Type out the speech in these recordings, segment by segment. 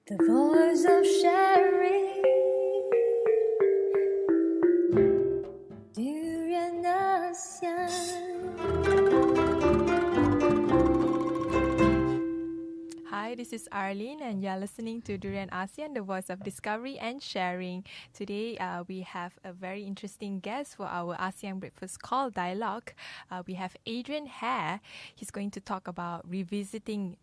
The voice of sharing. Durian ASEAN. Hi, this is Arlene, and you're listening to Durian ASEAN, the voice of discovery and sharing. Today, we have a very interesting guest for our ASEAN Breakfast Call dialogue. We have Adrian Hare. He's going to talk about revisiting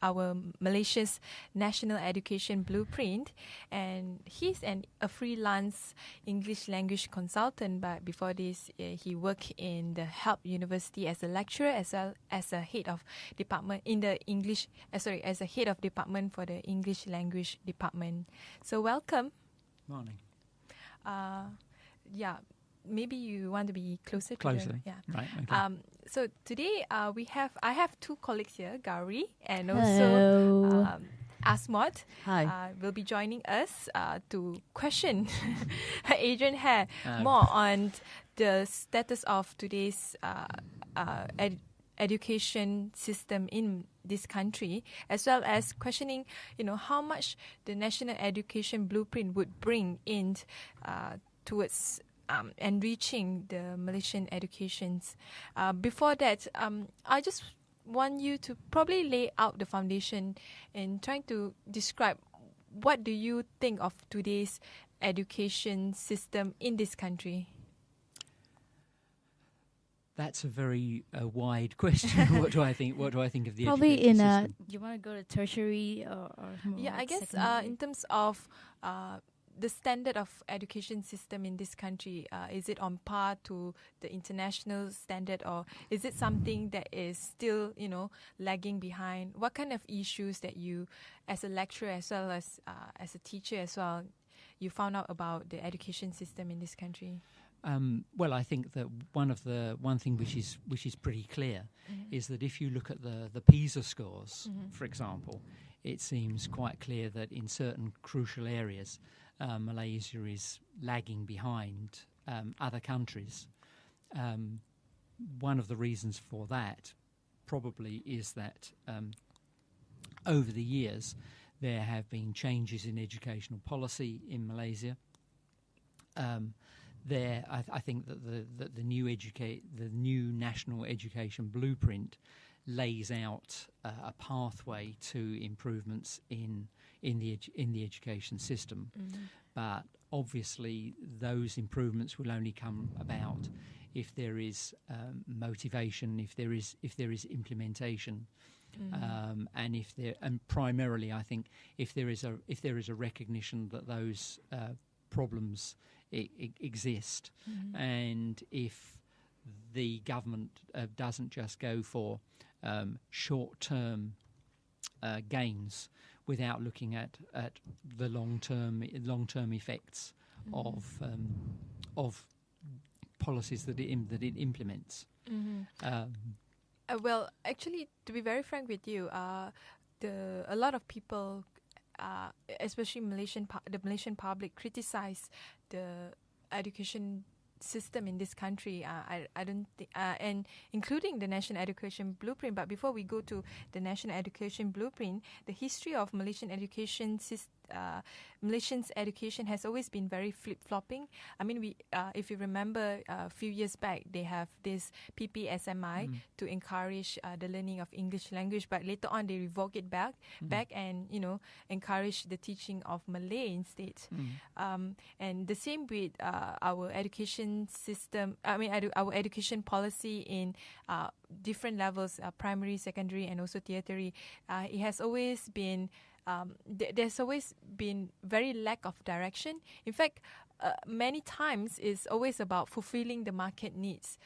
our Malaysia's National Education Blueprint, and he's a freelance English language consultant. But before this, he worked in the Help University as a lecturer, as well as a head of department in the as a head of department for the English language department. So welcome. Morning. Maybe you want to be closer. Closer. Right. Okay. So today I have two colleagues here, Gowri and Hello. also Asmod. Hi. Will be joining us to question Adrian Hare more on the status of today's education system in this country, as well as questioning, how much the National Education Blueprint would bring in towards enriching the Malaysian educations. Before that, I just want you to probably lay out the foundation and trying to describe what do you think of today's education system in this country. That's a very wide question. What do I think? What do I think of the Probably education in system? do you want to go to tertiary or more I guess secondary? in terms of the standard of education system in this country, is it on par to the international standard, or is it something that is still, lagging behind? What kind of issues that you, as a lecturer as well as a teacher as well, you found out about the education system in this country? Well, I think that one thing which is pretty clear is that if you look at the PISA scores, for example, it seems quite clear that in certain crucial areas, Malaysia is lagging behind other countries. One of the reasons for that probably is that over the years there have been changes in educational policy in Malaysia. I think that the new National Education Blueprint lays out a pathway to improvements in the education system, but obviously those improvements will only come about if there is motivation, if there is implementation, and primarily I think if there is a recognition that those problems exist, and if the government doesn't just go for short-term gains without looking at the long-term effects of policies that it implements. Well, actually, to be very frank with you, a lot of people, especially the Malaysian public, criticize the education system in this country. I don't think, and including the National Education Blueprint. But before we go to the National Education Blueprint, the history of Malaysian education Malaysian's education has always been very flip-flopping. I mean, if you remember, a few years back, they have this PPSMI to encourage the learning of English language, but later on they revoke it back and, encourage the teaching of Malay instead. And the same with our education system, our education policy in different levels, primary, secondary, and also tertiary. It has always been there's always been very lack of direction. In fact, many times it's always about fulfilling the market needs.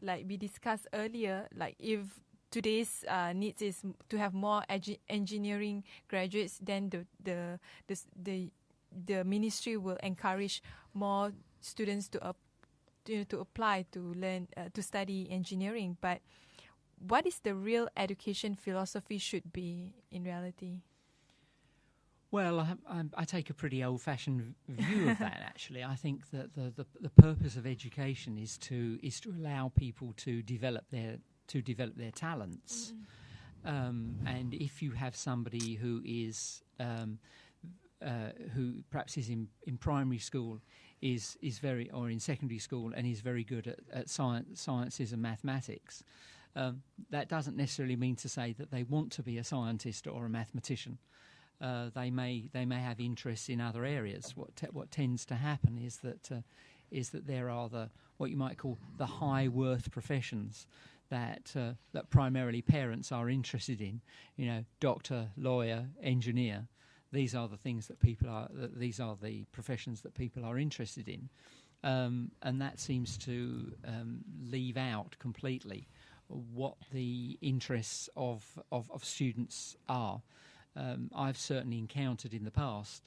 Like we discussed earlier, like if today's needs is to have more engineering graduates, then the ministry will encourage more students to apply to learn to study engineering. But what is the real education philosophy should be in reality? Well, I take a pretty old-fashioned view of that. Actually, I think that the purpose of education is to allow people to develop their talents, And if you have somebody who is who perhaps is in primary school, is very, or in secondary school, and is very good at sciences and mathematics, that doesn't necessarily mean to say that they want to be a scientist or a mathematician. They may have interests in other areas. What tends to happen is that there are what you might call the high worth professions that primarily parents are interested in. You know, doctor, lawyer, engineer. These are the things that these are the professions that people are interested in, and that seems to leave out completely what the interests of students are. I've certainly encountered in the past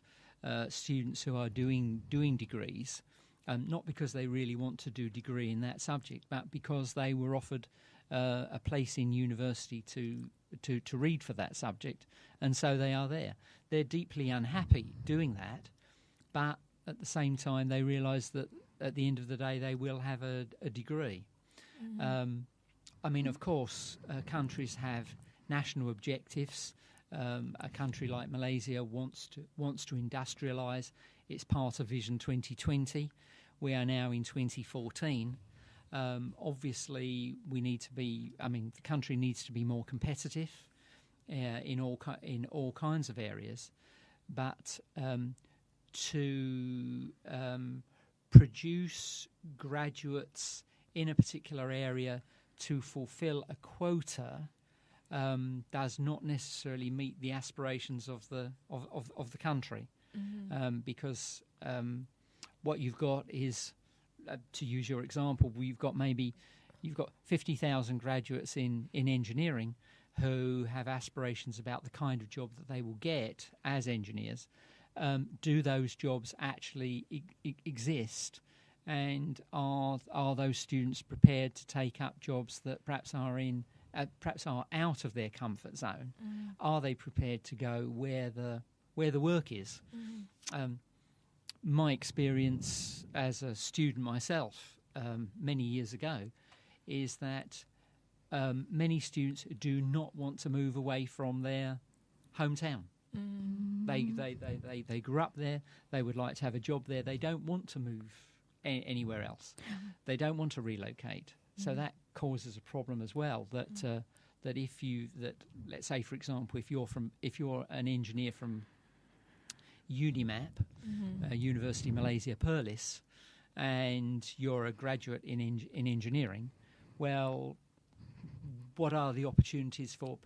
students who are doing degrees, not because they really want to do a degree in that subject, but because they were offered a place in university to read for that subject, and so they are there. They're deeply unhappy doing that, but at the same time they realise that at the end of the day they will have a degree. Mm-hmm. I mean, of course, countries have national objectives. A country like Malaysia wants to industrialise. It's part of Vision 2020. We are now in 2014. Obviously, the country needs to be more competitive in all kinds of areas, but to produce graduates in a particular area to fulfil a quota does not necessarily meet the aspirations of the country, mm-hmm. Because what you've got is, to use your example, you've got 50,000 graduates in engineering who have aspirations about the kind of job that they will get as engineers. Do those jobs actually exist? And are those students prepared to take up jobs that perhaps are out of their comfort zone? Mm. Are they prepared to go where the work is? Mm. My experience as a student myself many years ago is that many students do not want to move away from their hometown. Mm. They grew up there. They would like to have a job there. They don't want to move anywhere else. Mm. They don't want to relocate. Mm. So that causes a problem as well. That let's say, for example, if you're an engineer from UNIMAP, mm-hmm. University Malaysia Perlis, and you're a graduate in engineering, well, what are the opportunities for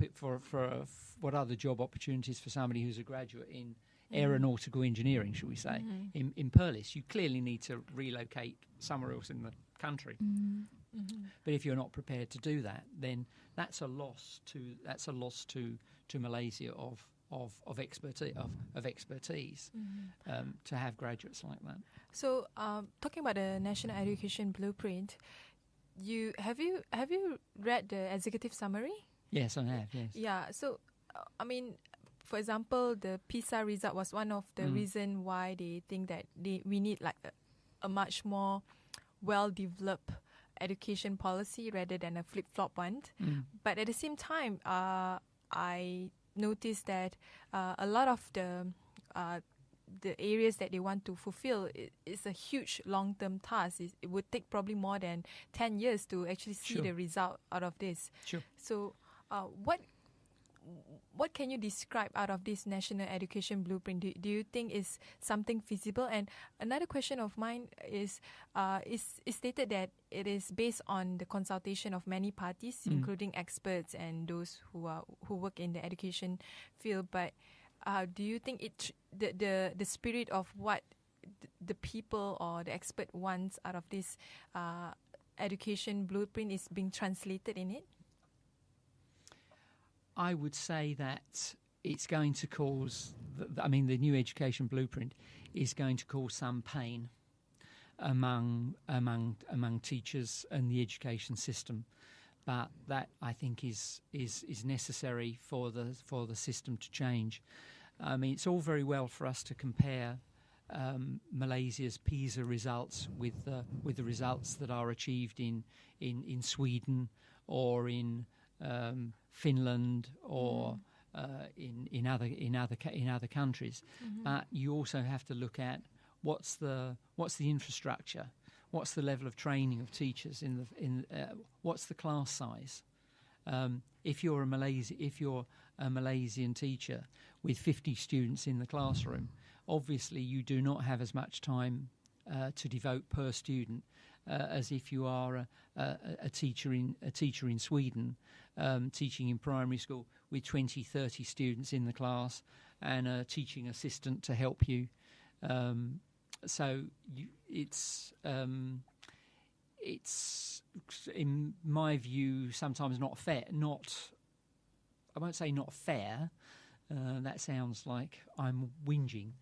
what are the job opportunities for somebody who's a graduate in aeronautical engineering, shall we say, mm-hmm. in Perlis? You clearly need to relocate somewhere else in the country. Mm-hmm. Mm-hmm. But if you're not prepared to do that, then that's a loss to Malaysia of expertise mm-hmm. To have graduates like that. So, talking about the National Education Blueprint, have you read the executive summary? Yes, I have. Yes. Yeah. So, for example, the PISA result was one of the reason why they think that we need like a much more well-developed education policy rather than a flip-flop one. Mm. But at the same time, I noticed that a lot of the areas that they want to fulfill is a huge long-term task. It would take probably more than 10 years to actually see the result out of this. Sure. So what can you describe out of this National Education Blueprint? Do you think is something feasible? And another question of mine is stated that it is based on the consultation of many parties, including experts and those who work in the education field. But do you think the spirit of what the people or the expert wants out of this education blueprint is being translated in it? I would say that it's going to cause, the new education blueprint is going to cause some pain among teachers and the education system, but that I think is necessary for the system to change. I mean, it's all very well for us to compare Malaysia's PISA results with the results that are achieved in Sweden or in Finland or in other countries. But you also have to look at what's the infrastructure, what's the level of training of teachers, what's the class size. If you're a Malaysian teacher with 50 students in the classroom, obviously you do not have as much time to devote per student as if you are a teacher in Sweden, teaching in primary school with 20, 30 students in the class and a teaching assistant to help you. It's in my view sometimes not fair. I won't say not fair. That sounds like I'm whinging,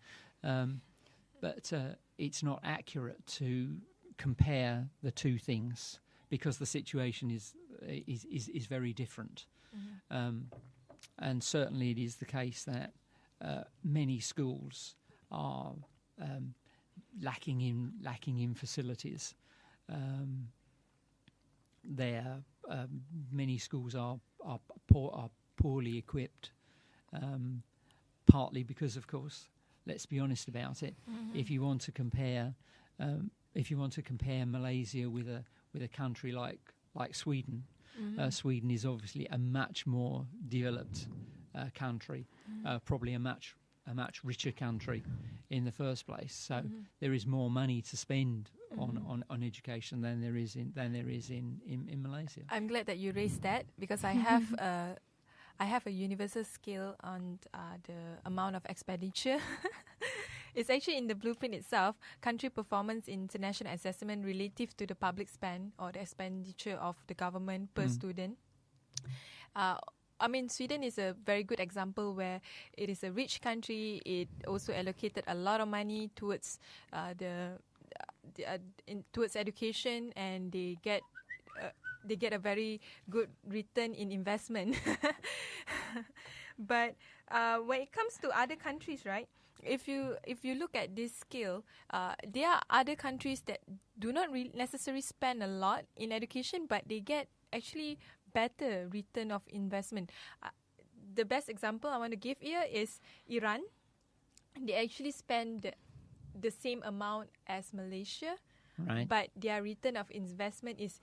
but it's not accurate to compare the two things because the situation is very different. And certainly it is the case that many schools are lacking in facilities. Many schools are poorly equipped, partly because, of course, let's be honest about it. If you want to compare Malaysia with a country like Sweden, Sweden is obviously a much more developed country, probably a much richer country in the first place. So there is more money to spend on education than there is in Malaysia. I'm glad that you raised that because I have a universal scale on the amount of expenditure. It's actually in the blueprint itself, country performance in international assessment relative to the public spend or the expenditure of the government per student. Sweden is a very good example where it is a rich country. It also allocated a lot of money towards towards education, and they get a very good return in investment. But when it comes to other countries, right? If you look at this scale, there are other countries that do not necessarily spend a lot in education, but they get actually better return of investment. The best example I want to give here is Iran. They actually spend the same amount as Malaysia, right? But their return of investment is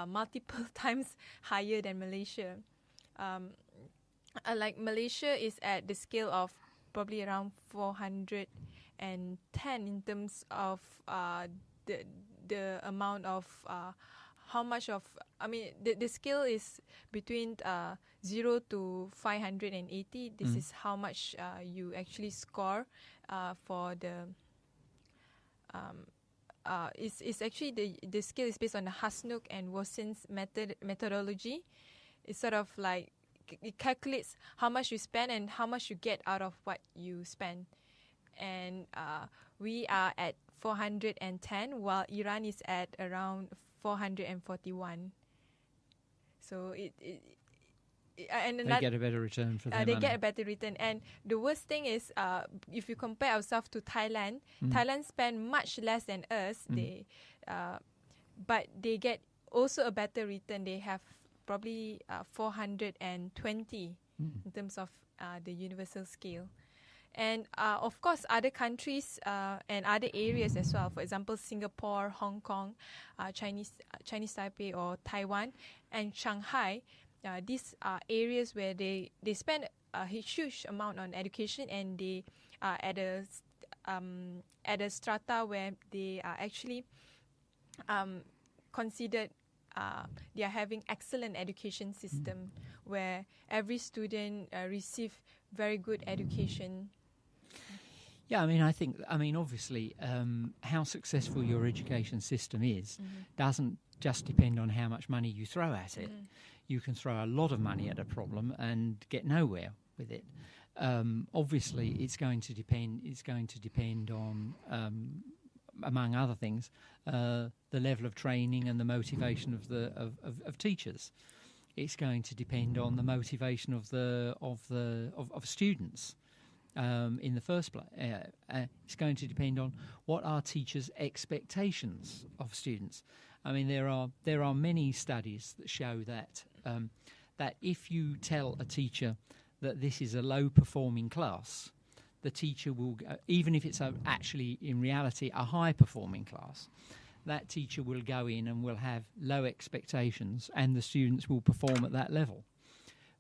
multiple times higher than Malaysia. Like Malaysia is at the scale of probably around 410 in terms of the amount of how much of, the scale is between 0 to 580. This is how much you actually score for the, it's actually the scale is based on the Hasnuk and Wilson's methodology. It's sort of like, it calculates how much you spend and how much you get out of what you spend. And we are at 410, while Iran is at around 441. So they get a better return for their they money. get a better return. And the worst thing is, if you compare ourselves to Thailand, Thailand spend much less than us. But they get also a better return. They have probably 420 in terms of the universal scale. And of course, other countries and other areas as well. For example, Singapore, Hong Kong, Chinese Taipei or Taiwan, and Shanghai. These are areas where they spend a huge amount on education, and they are at a strata where they are actually considered. They are having excellent education system where every student receive very good education. Yeah, obviously, how successful your education system is doesn't just depend on how much money you throw at it. You can throw a lot of money at a problem and get nowhere with it. Obviously, it's going to depend on, among other things, the level of training and the motivation of teachers. It's going to depend on the motivation of students. In the first place, it's going to depend on what are teachers' expectations of students. There are many studies that show that that if you tell a teacher that this is a low-performing class, the teacher will, even if it's actually in reality a high-performing class, that teacher will go in and will have low expectations, and the students will perform at that level.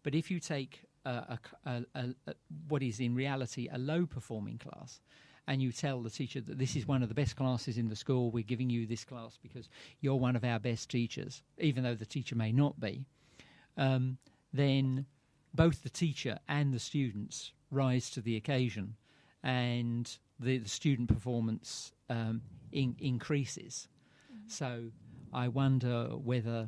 But if you take what is in reality a low-performing class, and you tell the teacher that this is one of the best classes in the school, we're giving you this class because you're one of our best teachers, even though the teacher may not be, then both the teacher and the students rise to the occasion, and the student performance increases. So I wonder whether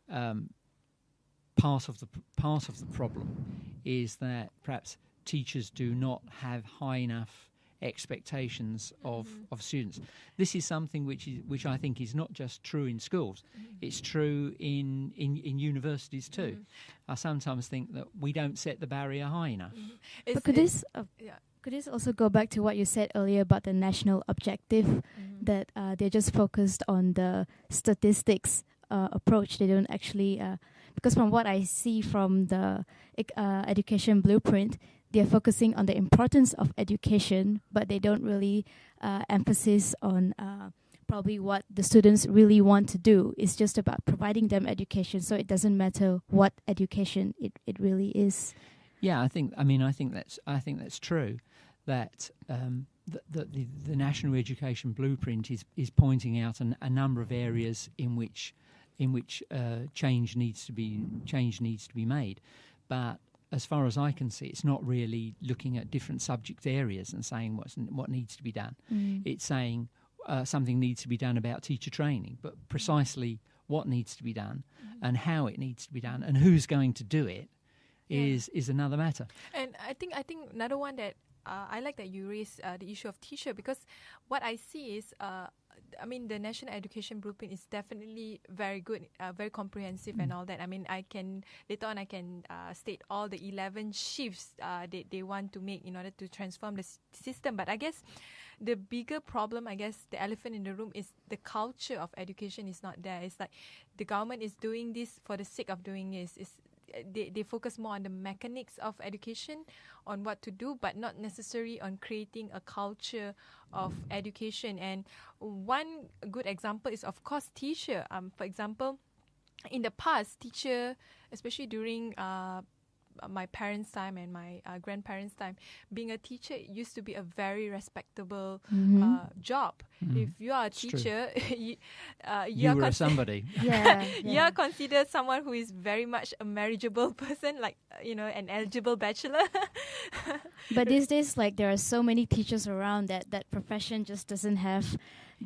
part of the problem is that perhaps teachers do not have high enough expectations of students. This is something which I think is not just true in schools; it's true in universities too. I sometimes think that we don't set the barrier high enough. But could this also go back to what you said earlier about the national objective, that they're just focused on the statistics approach? They don't actually, because from what I see from the education blueprint, they're focusing on the importance of education, but they don't really emphasize on probably what the students really want to do. It's just about providing them education, so it doesn't matter what education it really is. Yeah, I think that's true. That the National Education Blueprint is pointing out a number of areas in which change needs to be made, but as far as I can see, it's not really looking at different subject areas and saying what needs to be done. It's saying something needs to be done about teacher training, but precisely what needs to be done and how it needs to be done and who's going to do it is another matter. And I think another one that I like that you raised the issue of teacher, because what I see is the National Education Blueprint is definitely very good, very comprehensive and all that. I mean, later on I can state all the 11 shifts they want to make in order to transform the system. But I guess the bigger problem, the elephant in the room, is the culture of education is not there. It's like the government is doing this for the sake of doing this. They focus more on the mechanics of education, on what to do, but not necessarily on creating a culture of education. And one good example is, of course, teacher. For example, in the past, teacher, especially during my parents' time and my grandparents' time, being a teacher used to be a very respectable job. If you are a teacher, you were somebody. You are considered someone who is very much a marriageable person, like an eligible bachelor. But these days, there are so many teachers around that profession just doesn't have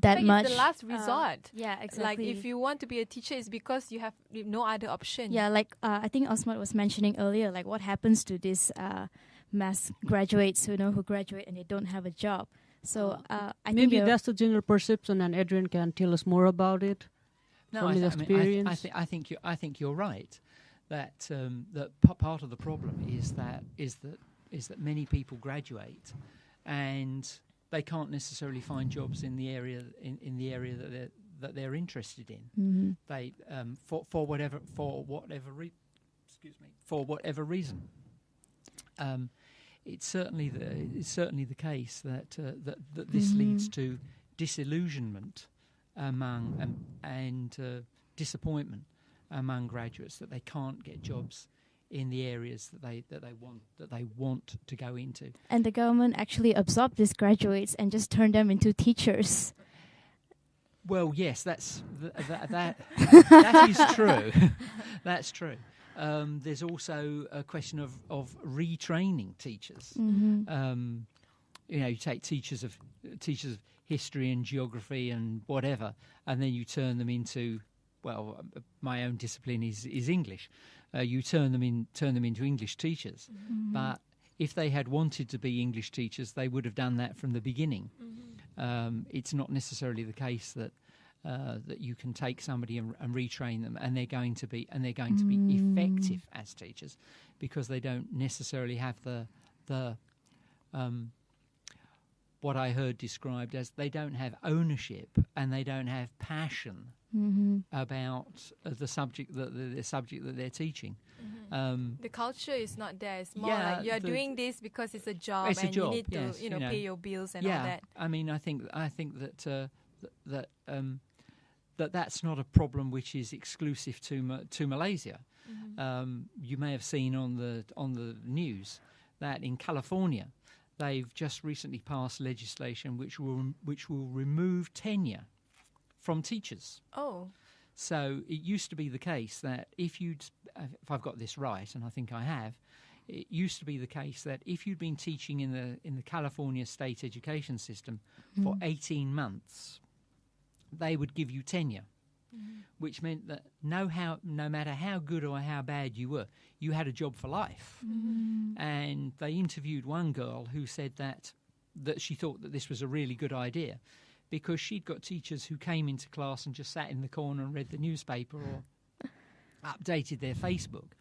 that much. It's the last resort. Yeah, exactly. Like if you want to be a teacher, it's because you have no other option. Yeah, I think Osman was mentioning earlier, what happens to these mass graduates who graduate and they don't have a job. So I think maybe that's the general perception, and Adrian can tell us more about it. No, I think you're right. That part of the problem is that many people graduate and they can't necessarily find jobs in the area that they're interested in. They for whatever reason. It's certainly the case that this leads to disillusionment and disappointment among graduates, that they can't get jobs in the areas that they want to go into. And the government actually absorbed these graduates and just turned them into teachers. Well, yes, that is true. That's true. There's also a question of retraining teachers. You take teachers of history and geography and whatever, and then you turn them into, my own discipline is English. You turn them into English teachers. But if they had wanted to be English teachers, they would have done that from the beginning. It's not necessarily the case that you can take somebody and retrain them, and they're going to be effective as teachers, because they don't necessarily have the what I heard described as they don't have ownership and they don't have passion about the subject that they're teaching. The culture is not there. It's more like you're doing this because it's a job, it's a job, you need yes, to pay your bills and all that. I mean, I think that that's not a problem which is exclusive to Malaysia. You may have seen on the news that in California they've just recently passed legislation which will remove tenure from teachers. Oh. So it used to be the case that if I've got this right, and I think I have, it used to be the case that if you'd been teaching in the California state education system for 18 months, they would give you tenure, which meant that no matter how good or how bad you were, you had a job for life. And they interviewed one girl who said that she thought that this was a really good idea, because she'd got teachers who came into class and just sat in the corner and read the newspaper or updated their Facebook.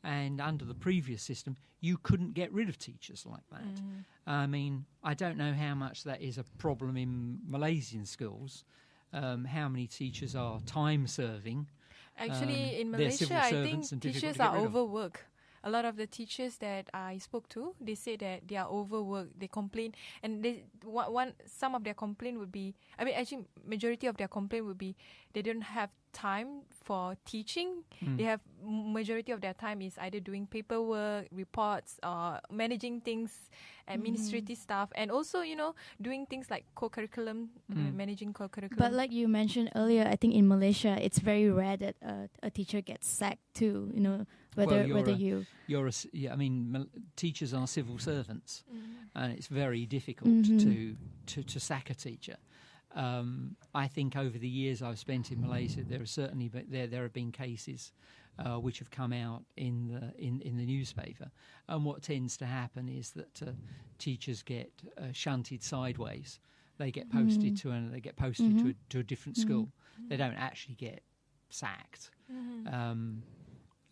And under the previous system, you couldn't get rid of teachers like that. I mean, I don't know how much that is a problem in Malaysian schools, how many teachers are time-serving. Actually, in Malaysia, I think teachers are overworked. A lot of the teachers that I spoke to, they say that they are overworked. They complain, and some of their complaint would be, actually, majority of their complaint would be they don't have time for teaching. They have majority of their time is either doing paperwork, reports, or managing things, administrative stuff, and also doing things like co-curriculum, managing co-curriculum. But like you mentioned earlier, I think in Malaysia it's very rare that a teacher gets sacked too. Teachers are civil servants, and it's very difficult to sack a teacher. I think over the years I've spent in Malaysia, there have been cases which have come out in the newspaper, and what tends to happen is that teachers get shunted sideways. They get posted to a different school. They don't actually get sacked,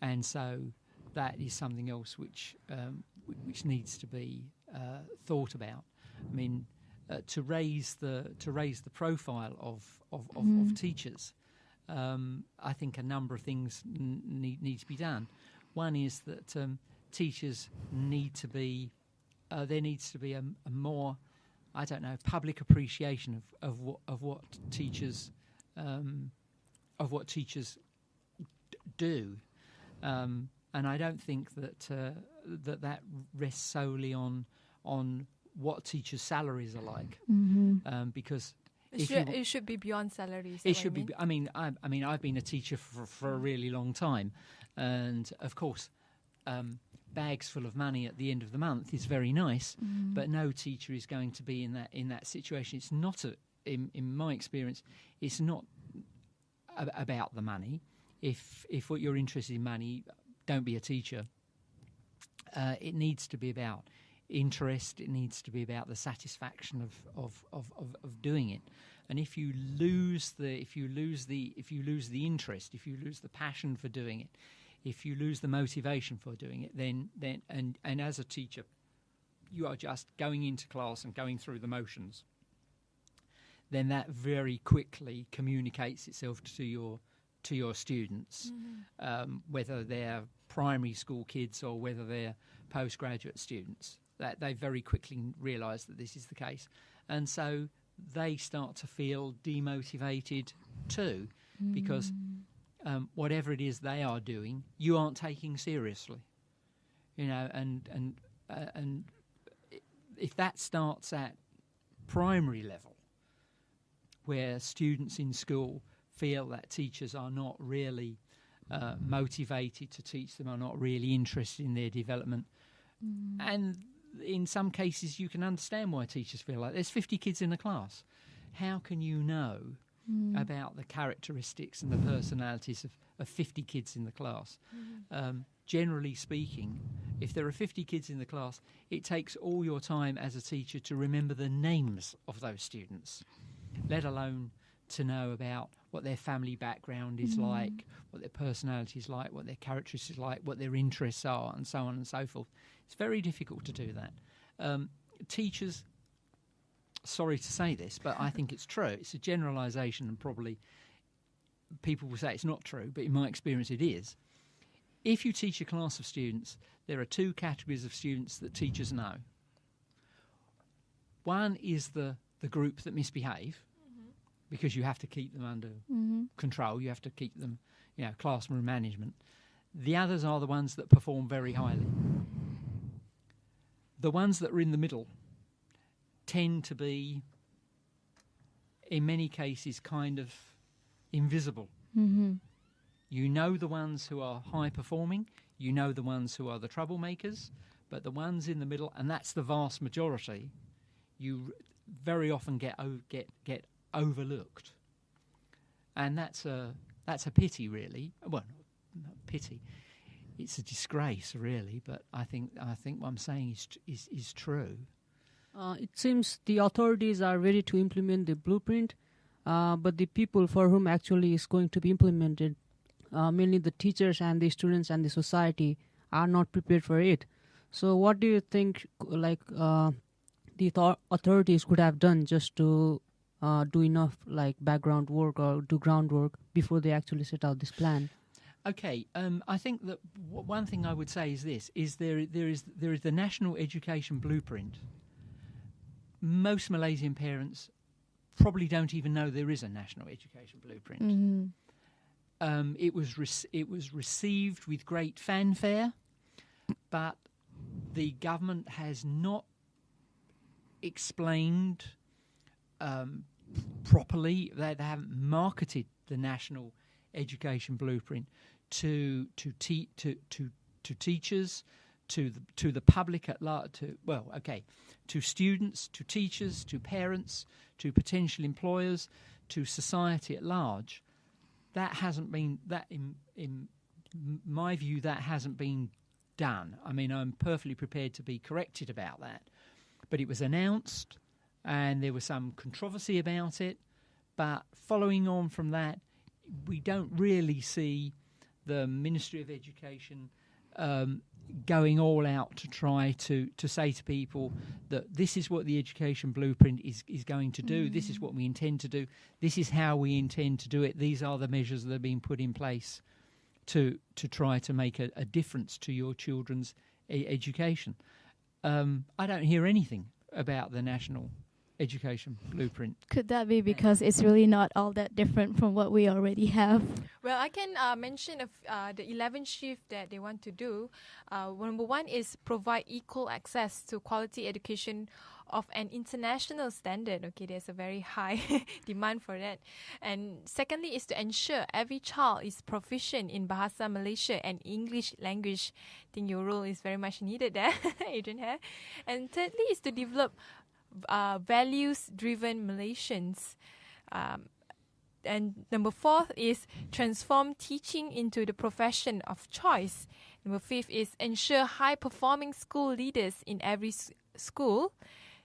and so that is something else which needs to be thought about. I mean, to raise the profile of teachers, I think a number of things need to be done. One is that teachers need to be there needs to be a more, public appreciation of what teachers do, and I don't think that rests solely on what teachers' salaries are like, because it should be beyond salaries. It should be. I mean, I've been a teacher for a really long time, and of course, bags full of money at the end of the month is very nice, but no teacher is going to be in that situation. It's not in my experience, it's not about the money. If what you're interested in money, don't be a teacher. It needs to be about interest. It needs to be about the satisfaction of doing it. And if you lose the interest, if you lose the passion for doing it, if you lose the motivation for doing it, then as a teacher, you are just going into class and going through the motions, then that very quickly communicates itself to your students, whether they're primary school kids or whether they're postgraduate students. That they very quickly realise that this is the case, and so they start to feel demotivated too, because whatever it is they are doing, you aren't taking seriously, and if that starts at primary level, where students in school feel that teachers are not really motivated to teach them, are not really interested in their development, and in some cases you can understand why teachers feel like there's 50 kids in the class. How can you know about the characteristics and the personalities of 50 kids in the class? Generally speaking, if there are 50 kids in the class, it takes all your time as a teacher to remember the names of those students, let alone to know about what their family background is like, what their personality is like, what their characteristics are like, what their interests are, and so on and so forth. It's very difficult to do that. Teachers sorry to say this, but I think it's true. It's a generalisation, and probably people will say it's not true, but in my experience it is. If you teach a class of students, there are two categories of students that teachers know. One is the group that misbehave, because you have to keep them under control. You have to keep them, classroom management. The others are the ones that perform very highly. The ones that are in the middle tend to be, in many cases, kind of invisible. You know the ones who are high performing, you know the ones who are the troublemakers, but the ones in the middle, and that's the vast majority, you very often get overlooked, and that's a pity, really. Well, not pity. It's a disgrace, really. But I think what I'm saying is true. It seems the authorities are ready to implement the blueprint, but the people for whom actually is going to be implemented, mainly the teachers and the students and the society, are not prepared for it. So what do you think, the authorities could have done just to do enough background work or do groundwork before they actually set out this plan? Okay, I think that one thing I would say is this: there is the National Education Blueprint. Most Malaysian parents probably don't even know there is a National Education Blueprint. It was received with great fanfare, but the government has not explained properly. They haven't marketed the National Education Blueprint to teachers, to the public at large, to students, to teachers, to parents, to potential employers, to society at large. That hasn't been, that in my view, that hasn't been done. I mean, I'm perfectly prepared to be corrected about that, but it was announced and there was some controversy about it, but following on from that, we don't really see the Ministry of Education going all out to try to say to people that this is what the Education Blueprint is going to do, this is what we intend to do, this is how we intend to do it, these are the measures that are being put in place to try to make a difference to your children's education. I don't hear anything about the National Education Blueprint. Could that be because it's really not all that different from what we already have? Well, I can mention the 11th shift that they want to do. Number one is provide equal access to quality education of an international standard. Okay, there's a very high demand for that. And secondly is to ensure every child is proficient in Bahasa Malaysia and English language. I think your role is very much needed there, Adrian Hare. And thirdly is to develop values-driven Malaysians. And number fourth is transform teaching into the profession of choice. Number fifth is ensure high-performing school leaders in every school.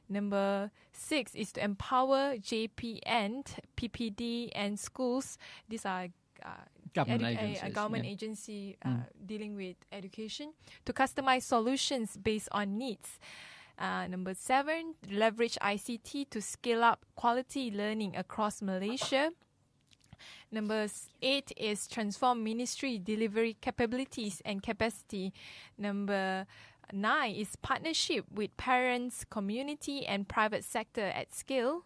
Number six is to empower JPN, PPD, and schools. These are government agency dealing with education to customize solutions based on needs. Number 7, leverage ICT to scale up quality learning across Malaysia. Number 8 is transform ministry delivery capabilities and capacity. Number 9 is partnership with parents, community, and private sector at scale.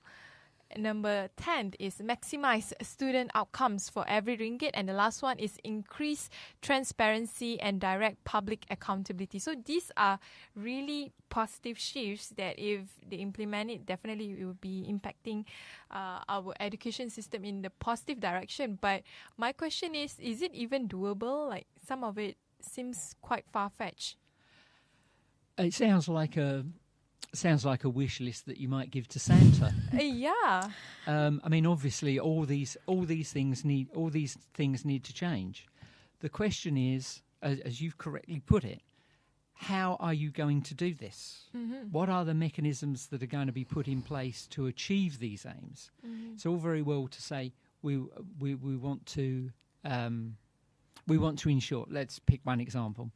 Number 10 is maximize student outcomes for every ringgit. And the last one is increase transparency and direct public accountability. So these are really positive shifts that if they implement it, definitely it will be impacting our education system in the positive direction. But my question is it even doable? Like some of it seems quite far-fetched. It sounds like a wish list that you might give to Santa. Yeah. I mean, obviously, all these things need to change. The question is, as you've correctly put it, how are you going to do this? What are the mechanisms that are going to be put in place to achieve these aims? It's all very well to say we want to ensure. Let's pick one example.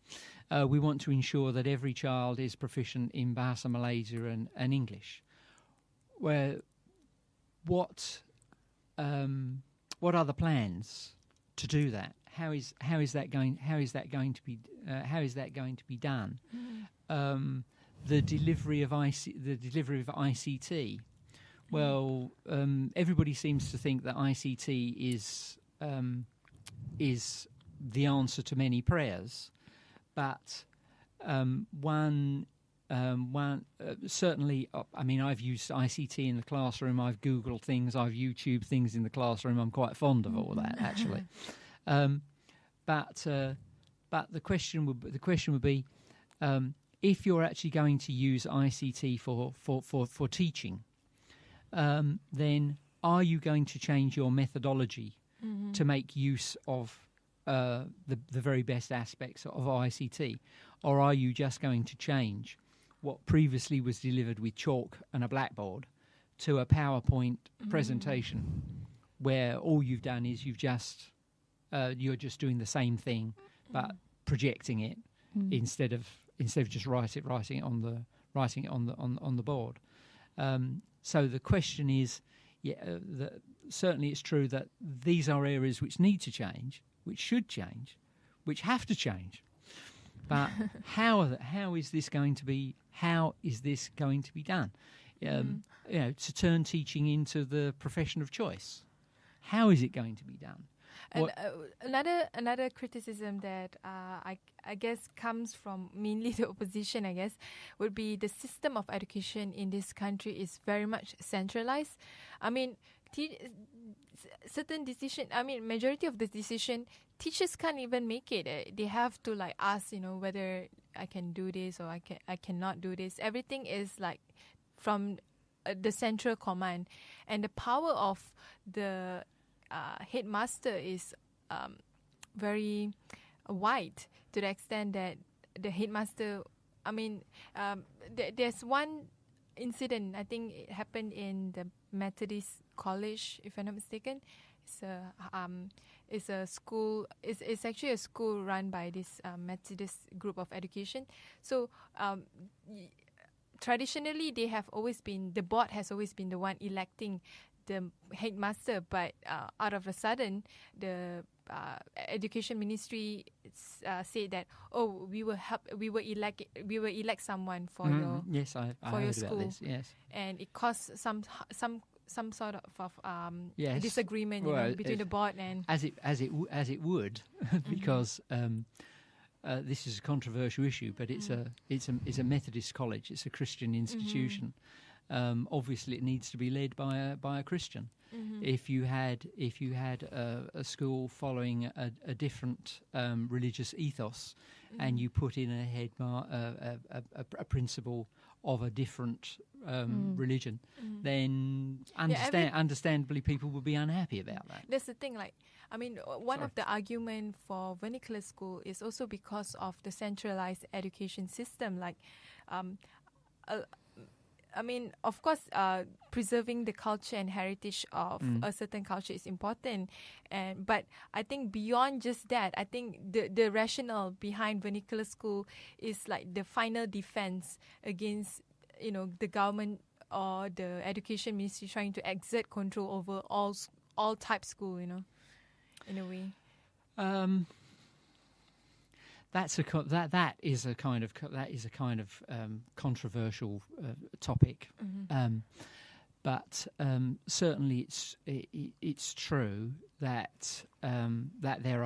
We want to ensure that every child is proficient in Bahasa Malaysia and English. what are the plans to do that? How is that going to be done? The delivery of ICT. Well, everybody seems to think that ICT is the answer to many prayers, but certainly, I mean, I've used ICT in the classroom. I've Googled things. I've YouTube things in the classroom. I'm quite fond of all that, actually. But the question would be, if you're actually going to use ICT for teaching, then are you going to change your methodology to make use of the very best aspects of ICT, or are you just going to change what previously was delivered with chalk and a blackboard to a PowerPoint presentation, where all you've done is you're just doing the same thing but projecting it instead of just writing it on the board. So the question is, certainly it's true that these are areas which need to change, which should change, which have to change. But how is this going to be done? To turn teaching into the profession of choice. How is it going to be done? And another criticism that I guess comes from mainly the opposition, I guess, would be the system of education in this country is very much centralized. I mean, majority of the decision, teachers can't even make it. They have to ask, whether I can do this or I cannot do this. Everything is from the central command, and the power of the headmaster is very wide, to the extent that the headmaster, there's one incident, I think it happened in the Methodist College, if I'm not mistaken. It's a school. It's actually a school run by this Methodist group of education. So traditionally, the board has always been the one electing the headmaster, but out of a sudden, the education ministry said that we will elect someone for your school. About this, yes. And it caused some sort of disagreement between the board and as it would because this is a controversial issue, but it's a Methodist college. It's a Christian institution. Obviously, it needs to be led by a Christian. If you had a school following a different religious ethos, and you put in a principal of a different religion, then understandably people would be unhappy about that. That's the thing. One of the argument for vernacular school is also because of the centralized education system. Of course, preserving the culture and heritage of a certain culture is important, but I think beyond just that, I think the rationale behind vernacular school is the final defense against the government or the education ministry trying to exert control over all type school, in a way. That is a kind of controversial topic, but certainly it's true that there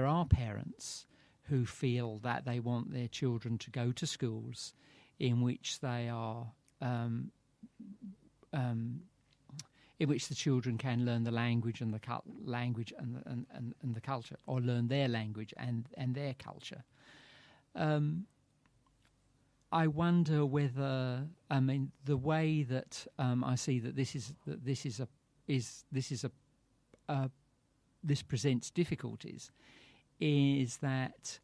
are parents who feel that they want their children to go to schools in which they are in which the children can learn the language and the language and the culture, or learn their language and their culture. I wonder whether the way that I see that this presents difficulties is that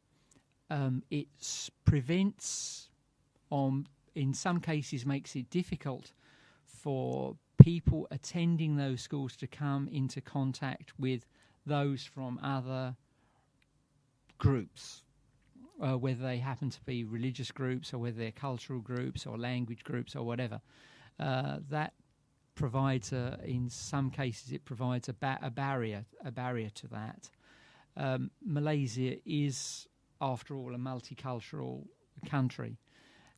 it prevents, in some cases, makes it difficult for people attending those schools to come into contact with those from other groups, whether they happen to be religious groups or whether they're cultural groups or language groups or whatever. That provides, in some cases, it provides a barrier to that. Malaysia is, after all, a multicultural country,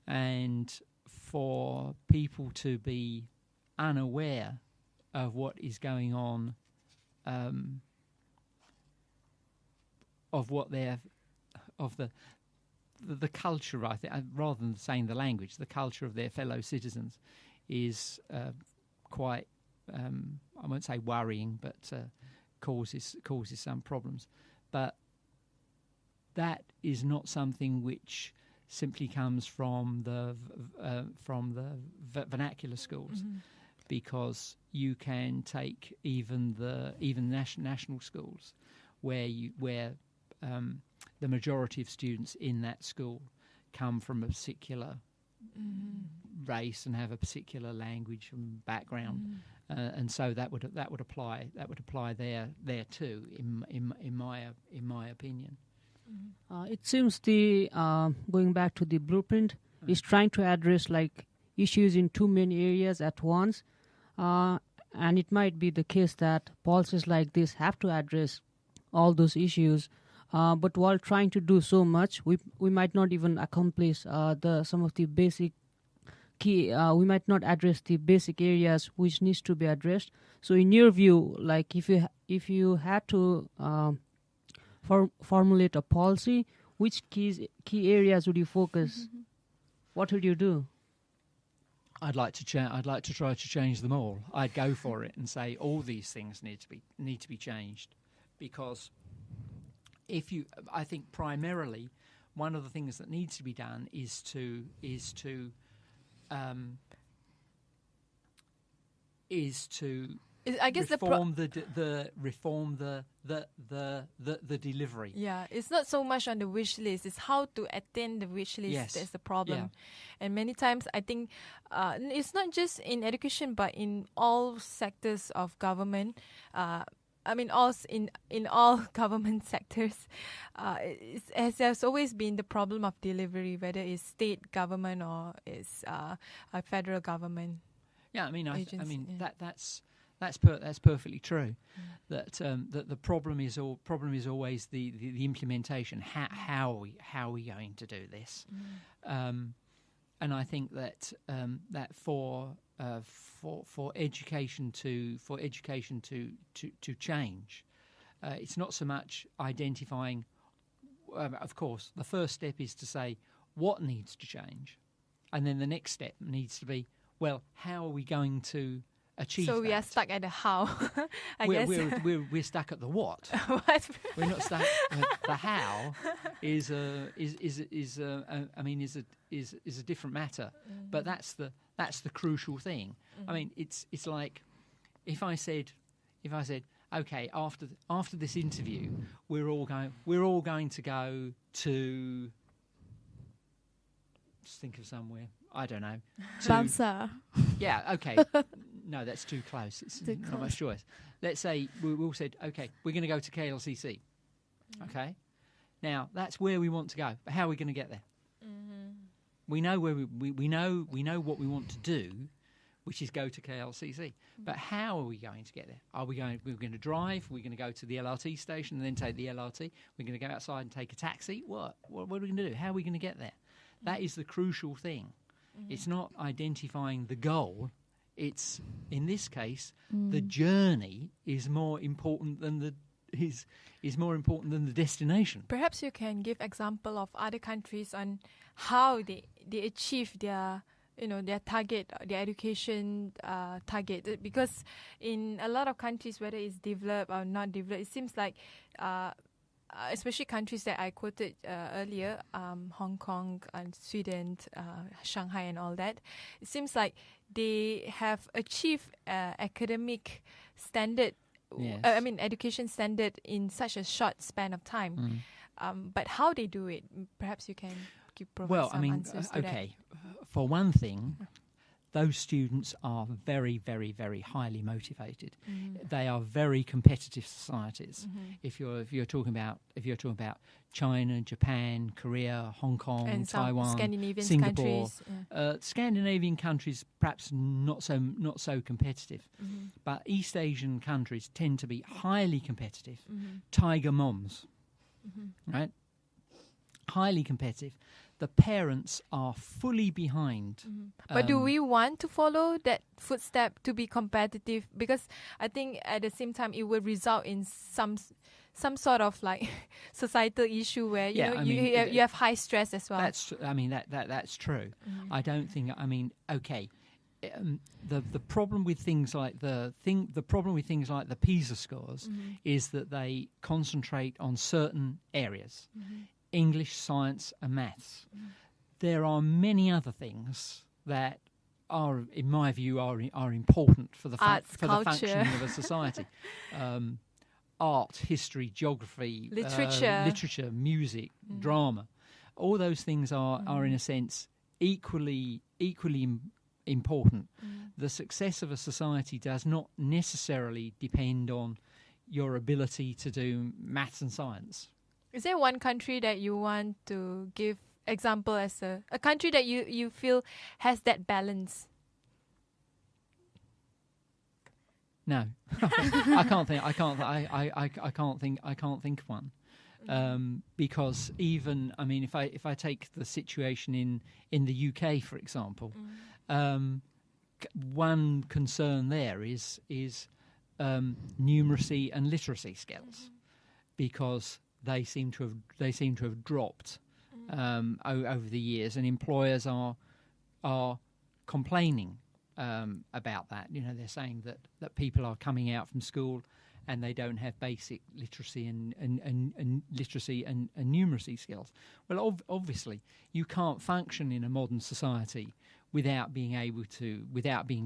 and for people to be unaware of what is going on, of the culture, I think, rather than saying the language, the culture of their fellow citizens is quite, I won't say worrying, but causes some problems. But that is not something which simply comes from the vernacular schools, because you can take even national schools where the majority of students in that school come from a particular race and have a particular language and background, and so that would apply there too, in my opinion. It seems the going back to the blueprint is trying to address like issues in too many areas at once, and it might be the case that policies like this have to address all those issues. But while trying to do so much, we might not even accomplish some of the basic key. We might not address the basic areas which needs to be addressed. So, in your view, like if you had to formulate a policy, which key areas would you focus? What would you do? I'd like to try to change them all. I'd go for it and say all these things need to be changed, because I think primarily one of the things that needs to be done is to I guess reform the delivery. Yeah, it's not so much on the wish list; it's how to attain the wish list. Yes. That's the problem. Yeah. And many times, I think it's not just in education, but in all sectors of government. In all government sectors, there's always been the problem of delivery, whether it's state government or it's a federal government. Yeah, that's perfectly true. That the problem is always the implementation. How are we going to do this? And I think that that for education to change, it's not so much identifying. Of course, the first step is to say what needs to change, and then the next step needs to be, well, how are we going to achieve that? So we are stuck at the how. We're stuck at the what. What? We're not stuck. The how is a different matter, but that's the crucial thing. I mean, it's like if I said, okay, after this interview, we're all going to go to, just think of somewhere, I don't know. Bangsa. Yeah, okay. No, that's too close. It's not much choice. Let's say we all said, okay, we're going to go to KLCC. Okay, now that's where we want to go, but how are we going to get there? We know where we know what we want to do, which is go to KLCC. But how are we going to get there? We're going to drive? We're going to go to the LRT station and then take the LRT? We're going to go outside and take a taxi? What are we going to do? How are we going to get there? That is the crucial thing. It's not identifying the goal. It's, in this case, the journey is more important than the destination. Perhaps you can give example of other countries on how they achieve their target, their education target. Because in a lot of countries, whether it's developed or not developed, it seems like, especially countries that I quoted earlier, Hong Kong and Sweden, Shanghai and all that, it seems like they have achieved academic standard, Yes. Education standard in such a short span of time. But how they do it, perhaps you can provide some answers to that. For one thing, those students are very, very, very highly motivated. They are very competitive societies. If you're talking about China, Japan, Korea, Hong Kong, and Taiwan, Scandinavian Singapore, countries. Scandinavian countries perhaps not so competitive, but East Asian countries tend to be highly competitive. Tiger moms, right? Highly competitive. The parents are fully behind. But do we want to follow that footstep to be competitive? Because I think at the same time it will result in some sort of like societal issue where you have high stress as well. That's true. I don't think. I mean, okay. The problem with things like the PISA scores is that they concentrate on certain areas. English, science and maths. There are many other things that are, in my view, are important for the functioning of a society. Art, history, geography, literature, music, drama. All those things are in a sense equally important. The success of a society does not necessarily depend on your ability to do maths and science. Is there one country that you want to give example as a country that you feel has that balance? No, I can't think. I can't think of one. Because even, I mean, if I take the situation in the UK, for example, one concern there is numeracy and literacy skills, because they seem to have dropped over the years, and employers are complaining about that. You know, they're saying that people are coming out from school and they don't have basic literacy and numeracy skills. Well, obviously, you can't function in a modern society without being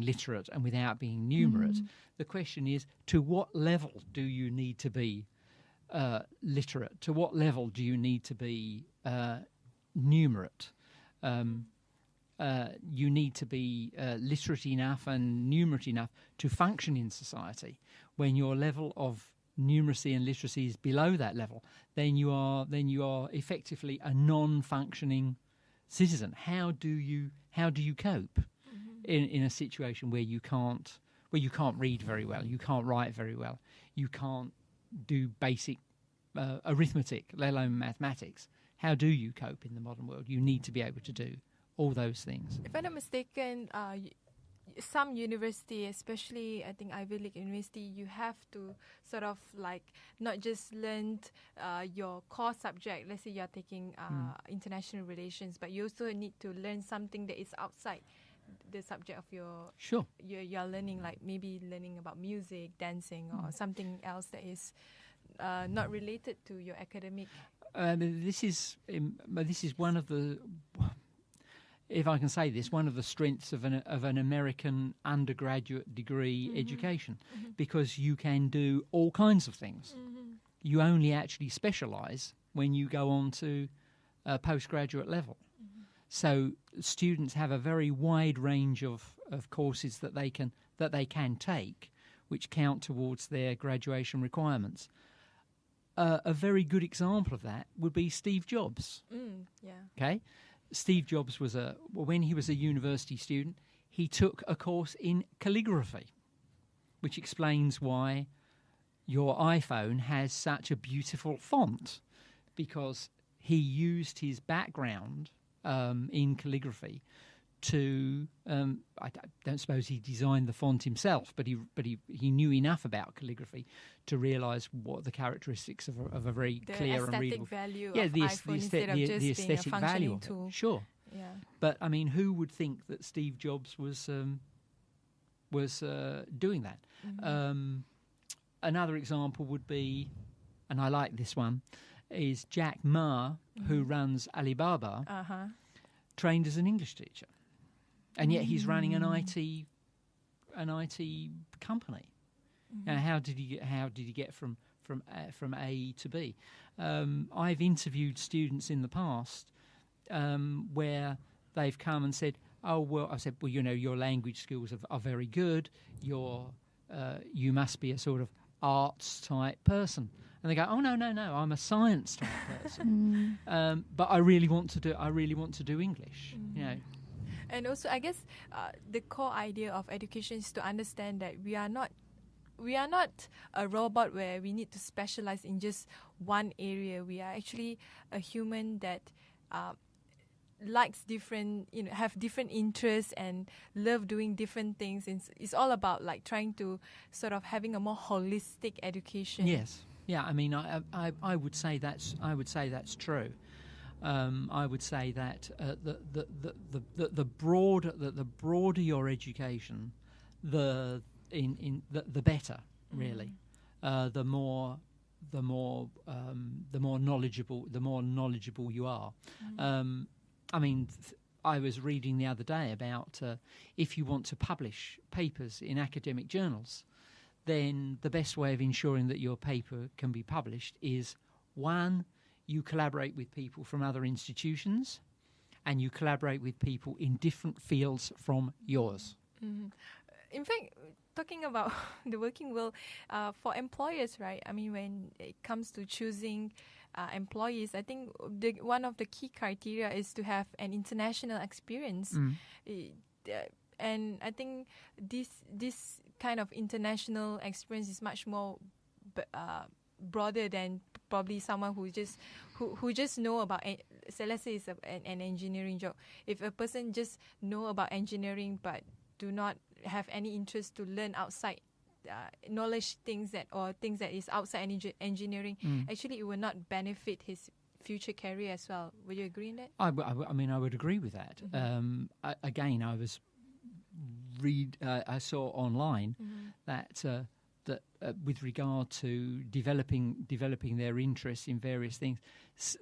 literate and without being numerate. The question is, to what level do you need to be literate? To what level do you need to be numerate? You need to be literate enough and numerate enough to function in society. When your level of numeracy and literacy is below that level, then you are effectively a non-functioning citizen. How do you cope in a situation where you can't read very well, you can't write very well, you can't do basic arithmetic, let alone mathematics? How do you cope in the modern world? You need to be able to do all those things. If I'm not mistaken, some university, especially I think Ivy League University, you have to sort of like not just learn your core subject. Let's say you're taking international relations, but you also need to learn something that is outside the subject of your. Sure. You're learning, like maybe learning about music, dancing, or something else that is not related to your academic. This is one of the, if I can say this, one of the strengths of an American undergraduate degree education, because you can do all kinds of things. You only actually specialise when you go on to postgraduate level. So students have a very wide range of courses that they can take, which count towards their graduation requirements. A very good example of that would be Steve Jobs. Okay, Steve Jobs when he was a university student, he took a course in calligraphy, which explains why your iPhone has such a beautiful font, because he used his background in calligraphy to I don't suppose he designed the font himself, but he knew enough about calligraphy to realise what the characteristics of a very clear and readable value of iPhone instead of just the aesthetic being a value functioning of tool. it. Sure. Yeah. But I mean, who would think that Steve Jobs was doing that? Another example would be, and I like this one, is Jack Ma, who runs Alibaba, trained as an English teacher. And yet he's running an IT company. Now, how did he get from A to B? I've interviewed students in the past where they've come and said, oh, well, I said, well, you know, your language skills are very good. You must be a sort of arts type person. And they go, oh, no, I'm a science type person. But I really want to do English, you know. And also, I guess the core idea of education is to understand that we are not a robot where we need to specialize in just one area. We are actually a human that likes different, you know, have different interests and love doing different things. It's all about like trying to sort of having a more holistic education. Yes, yeah. I mean, I would say that's true. I would say that the broader your education, the better, really. The more knowledgeable you are. I mean, I was reading the other day about if you want to publish papers in academic journals, then the best way of ensuring that your paper can be published is, one, you collaborate with people from other institutions, and you collaborate with people in different fields from yours. In fact, talking about the working world, for employers, right? I mean, when it comes to choosing employees, I think one of the key criteria is to have an international experience. And I think this kind of international experience is much more broader than probably someone who just know about, so let's say it's an engineering job. If a person just know about engineering but do not have any interest to learn outside knowledge things that is outside engineering, actually it will not benefit his future career as well. Would you agree in that? I mean, I would agree with that. Again, I saw online that with regard to developing their interests in various things,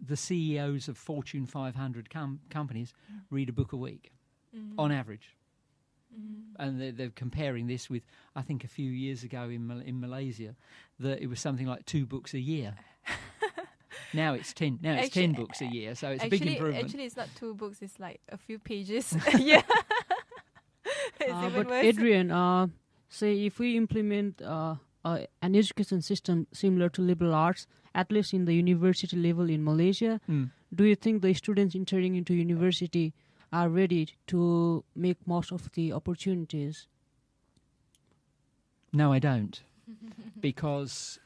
the CEOs of Fortune 500 companies read a book a week, on average. And they're comparing this with, I think a few years ago in Malaysia, that it was something like 2 books a year. Now it's 10. Now it's 10 books a year, so it's a big improvement. Actually, it's not 2 books; it's like a few pages. Yeah. But Adrian, say if we implement an education system similar to liberal arts, at least in the university level in Malaysia, do you think the students entering into university are ready to make most of the opportunities? No, I don't, because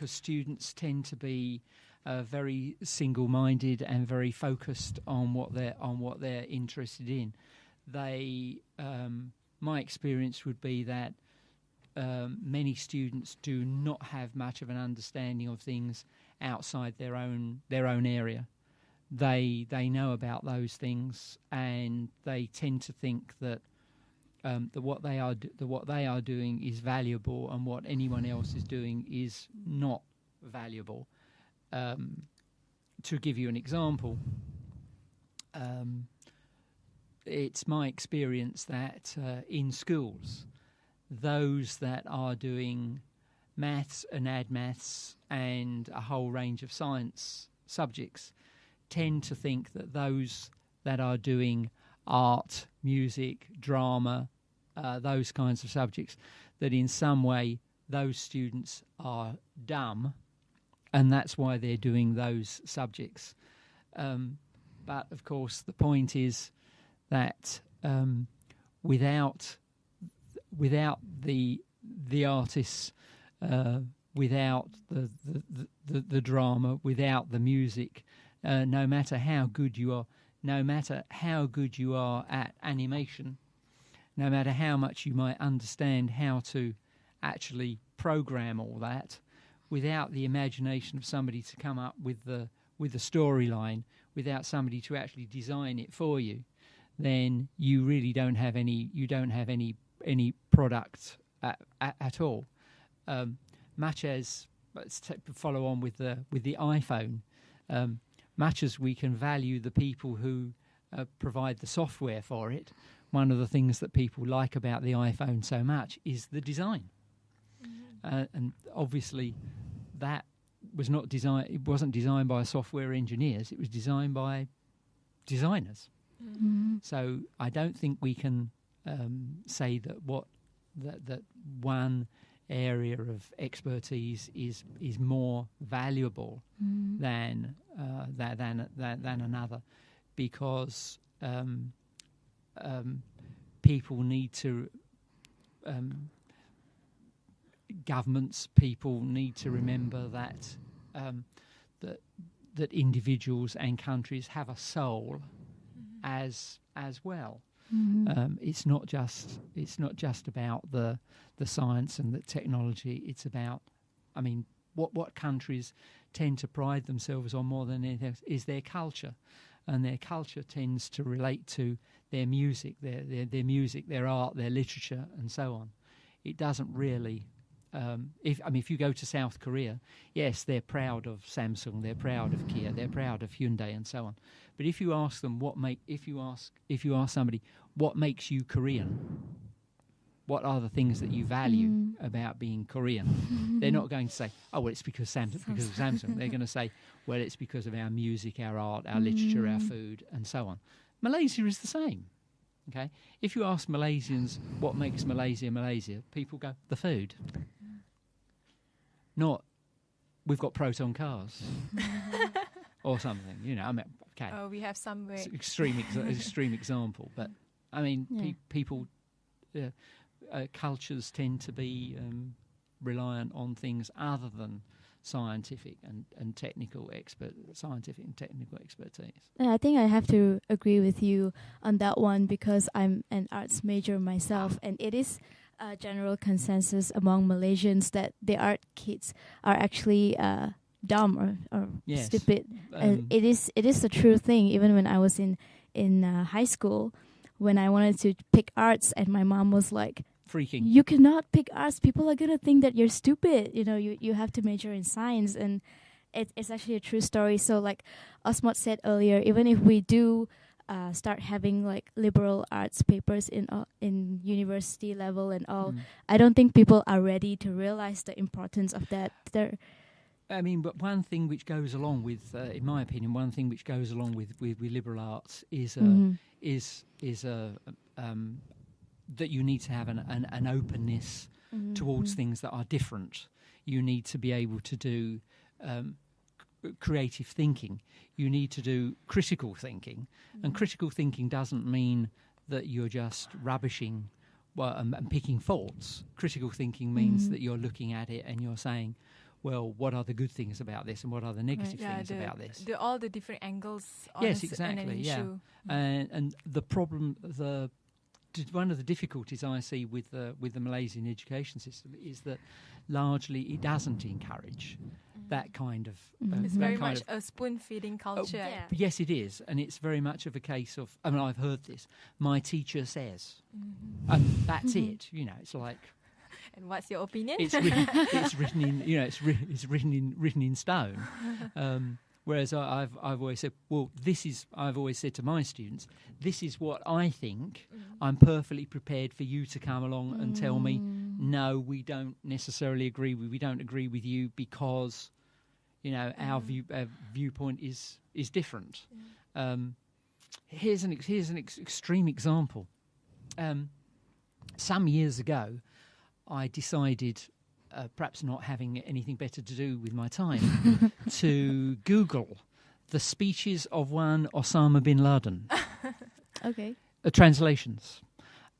students tend to be very single-minded and very focused on what they're interested in. My experience would be that many students do not have much of an understanding of things outside their own area. They know about those things, and they tend to think that what they are doing is valuable, and what anyone else is doing is not valuable. To give you an example, it's my experience that in schools, those that are doing maths and maths and a whole range of science subjects tend to think that those that are doing art, music, drama, those kinds of subjects, that in some way those students are dumb, and that's why they're doing those subjects. But of course, the point is that without the artists, without the drama, without the music, no matter how good you are at animation, no matter how much you might understand how to actually program all that, without the imagination of somebody to come up with the storyline, without somebody to actually design it for you, then you really don't have any product at all. Much as, let's follow on with the iPhone, much as we can value the people who provide the software for it, one of the things that people like about the iPhone so much is the design. And obviously that was not designed. It wasn't designed by software engineers. It was designed by designers. So I don't think we can say that that one area of expertise is more valuable than another, because people need to governments, people need to remember that that individuals and countries have a soul as well. It's not just about the science and the technology. It's about, I mean, what countries tend to pride themselves on more than anything else is their culture, and their culture tends to relate to their music, their music, their art, their literature, and so on. It doesn't really. If you go to South Korea, yes, they're proud of Samsung, they're proud of Kia, they're proud of Hyundai, and so on. But if you ask them if you ask somebody what makes you Korean, what are the things that you value about being Korean, they're not going to say, oh, well, it's because of Samsung. They're going to say, well, it's because of our music, our art, our literature, our food, and so on. Malaysia is the same. Okay, if you ask Malaysians what makes Malaysia Malaysia, people go, the food. Not, we've got proton cars or something. You know, I mean, okay. Oh, we have somewhere. It's extreme example, but I mean, people, cultures tend to be reliant on things other than scientific and technical expertise. And I think I have to agree with you on that one, because I'm an arts major myself, and it is a general consensus among Malaysians that the art kids are actually dumb or stupid. It is a true thing. Even when I was in high school, when I wanted to pick arts, and my mom was like, freaking, you cannot pick arts, people are gonna think that you're stupid, you know, you have to major in science. And it's actually a true story. So like Osmot said earlier, even if we do start having like liberal arts papers in university level and all, I don't think people are ready to realize the importance of that. I mean, but one thing which goes along with, in my opinion, with liberal arts is that you need to have an openness towards things that are different. You need to be able to do creative thinking. You need to do critical thinking. And critical thinking doesn't mean that you're just rubbishing and picking faults. Critical thinking means that you're looking at it and you're saying, well, what are the good things about this and what are the negative things about this? All the different angles on an issue. And the problem, one of the difficulties I see with the Malaysian education system is that largely it doesn't encourage that kind of. It's very much a spoon-feeding culture. Yes, it is, and it's very much of a case of. I mean, I've heard this. My teacher says, and that's it. You know, it's like. And what's your opinion? It's written in. You know, it's written in stone. Whereas I've always said, well, I've always said to my students, this is what I think. I'm perfectly prepared for you to come along and tell me, no, we don't necessarily agree. We don't agree with you because, you know, our viewpoint is different. Here's an extreme example. Some years ago, I decided, perhaps not having anything better to do with my time, to Google the speeches of one Osama bin Laden. Okay. Translations.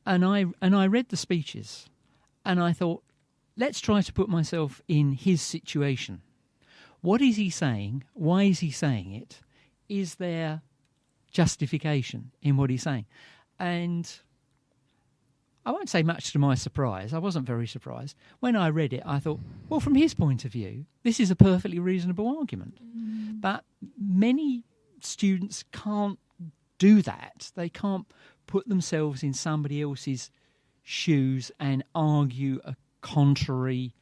And I read the speeches and I thought, let's try to put myself in his situation. What is he saying? Why is he saying it? Is there justification in what he's saying? And I won't say much to my surprise. I wasn't very surprised. When I read it, I thought, well, from his point of view, this is a perfectly reasonable argument. But many students can't do that. They can't put themselves in somebody else's shoes and argue a contrary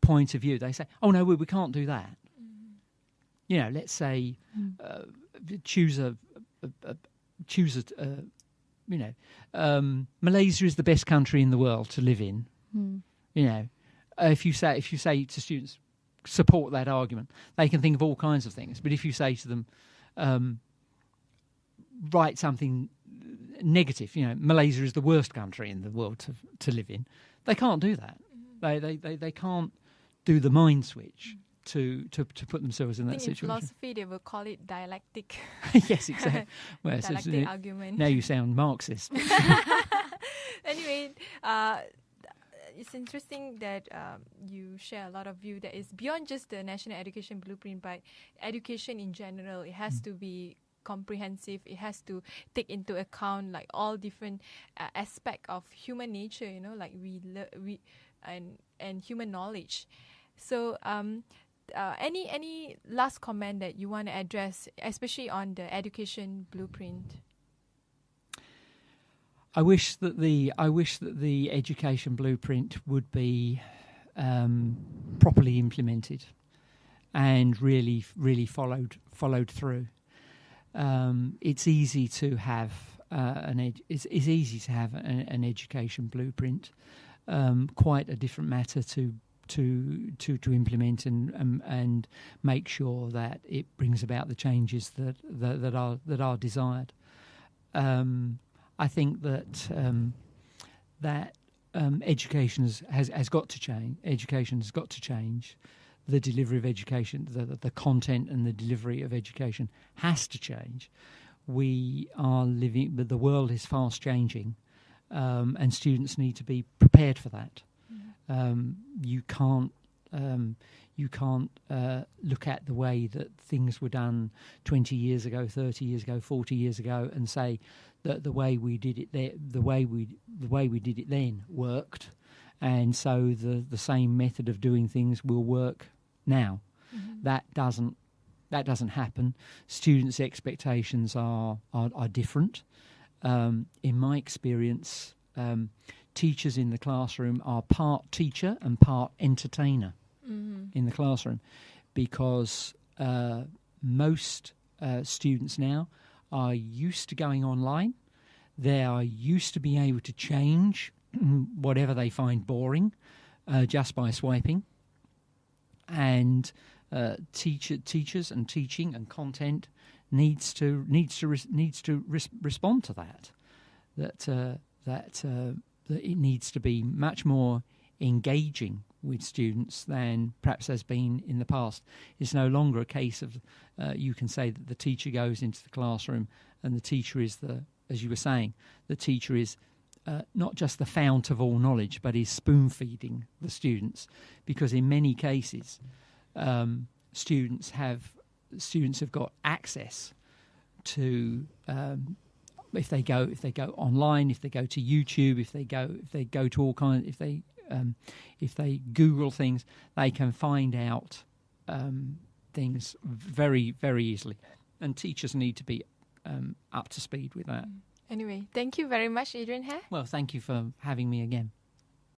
point of view. They say, oh, no, we can't do that. You know, let's say choose a Malaysia is the best country in the world to live in. You know, if you say to students, support that argument, they can think of all kinds of things. But if you say to them, write something negative. Malaysia is the worst country in the world to live in. They can't do that. They can't do the mind switch to put themselves in that situation. In philosophy, they will call it dialectic. Yes, exactly. Well, dialectic argument. Now you sound Marxist. Anyway, it's interesting that you share a lot of view that is beyond just the National Education Blueprint, but education in general. It has to be comprehensive. It has to take into account like all different aspect of human nature. Like we and human knowledge. So, any last comment that you want to address, especially on the education blueprint? I wish that the education blueprint would be properly implemented and really followed through. It's easy to have it's easy to have an education blueprint. Quite a different matter to implement and make sure that it brings about the changes that are desired. I think that education has got to change. Education has got to change. The delivery of education, the content and the delivery of education has to change. We are living, but the world is fast changing, and students need to be prepared for that. You can't look at the way that things were done 20 years ago, 30 years ago, 40 years ago, and say that the way we did it there, the way we did it then worked, and so the same method of doing things will work now. That doesn't happen. Students' expectations are different. In my experience, teachers in the classroom are part teacher and part entertainer in the classroom, because most students now are used to going online. They are used to being able to change whatever they find boring just by swiping. And teachers and teaching and content needs to respond to that. That it needs to be much more engaging with students than perhaps has been in the past. It's no longer a case of you can say that the teacher goes into the classroom and the teacher is as you were saying, the teacher is not just the fount of all knowledge, but is spoon-feeding the students, because in many cases students have got access to if they go online, if they go to YouTube, if they go to all kinds, if they Google things, they can find out things very, very easily, and teachers need to be up to speed with that. Anyway, thank you very much, Adrian Hare. Well, thank you for having me again.